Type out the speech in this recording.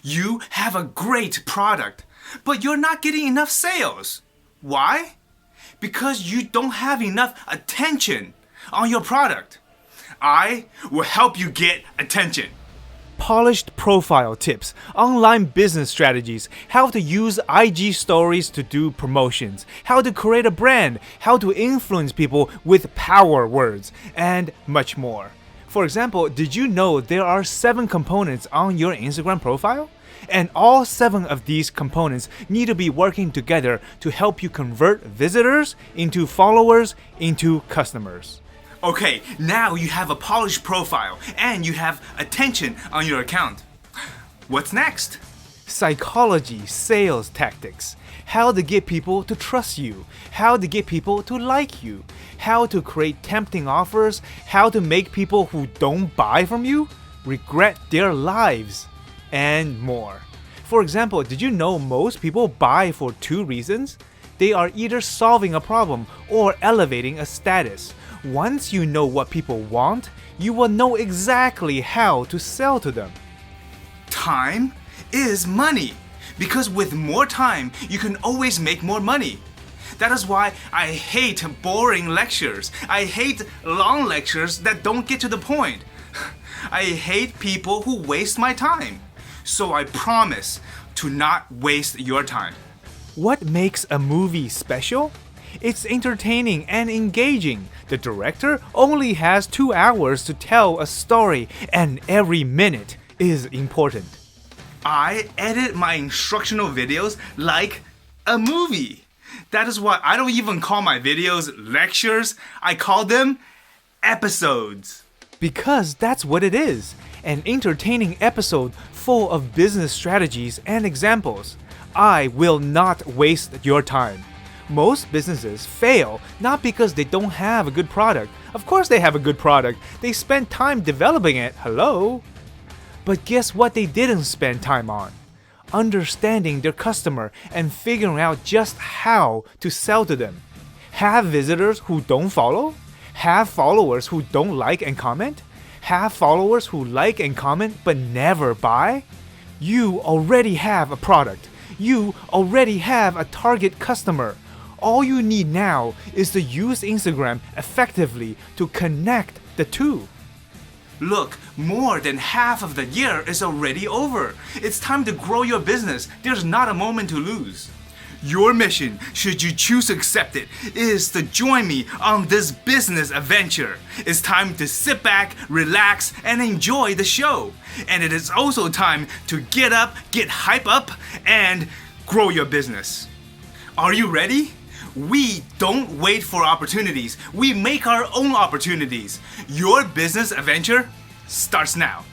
You have a great product, but you're not getting enough sales. Why? Because you don't have enough attention on your product. I will help you get attention. Polished profile tips, online business strategies, how to use IG stories to do promotions, how to create a brand, how to influence people with power words, and much more. For example, did you know there are 7 components on your Instagram profile? And all 7 of these components need to be working together to help you convert visitors into followers into customers. Okay, now you have a polished profile and you have attention on your account. What's next? Psychology, sales tactics, how to get people to trust you, how to get people to like you, how to create tempting offers, how to make people who don't buy from you regret their lives, and more. For example, did you know most people buy for 2 reasons? They are either solving a problem or elevating a status. Once you know what people want, you will know exactly how to sell to them. Time is money, because with more time, you can always make more money. That is why I hate boring lectures. I hate long lectures that don't get to the point. I hate people who waste my time. So I promise to not waste your time. What makes a movie special? It's entertaining and engaging. The director only has 2 hours to tell a story, and every minute is important. I edit my instructional videos like a movie. That is why I don't even call my videos lectures. I call them episodes. Because that's what it is, an entertaining episode full of business strategies and examples. I will not waste your time. Most businesses fail not because they don't have a good product. Of course they have a good product. They spent time developing it. Hello? But guess what they didn't spend time on? Understanding their customer and figuring out just how to sell to them. Have visitors who don't follow? Have followers who don't like and comment? Have followers who like and comment but never buy? You already have a product. You already have a target customer. All you need now is to use Instagram effectively to connect the two. Look, more than half of the year is already over. It's time to grow your business. There's not a moment to lose. Your mission, should you choose to accept it, is to join me on this business adventure. It's time to sit back, relax, and enjoy the show. And it is also time to get up, get hype up, and grow your business. Are you ready? We don't wait for opportunities. We make our own opportunities. Your business adventure starts now.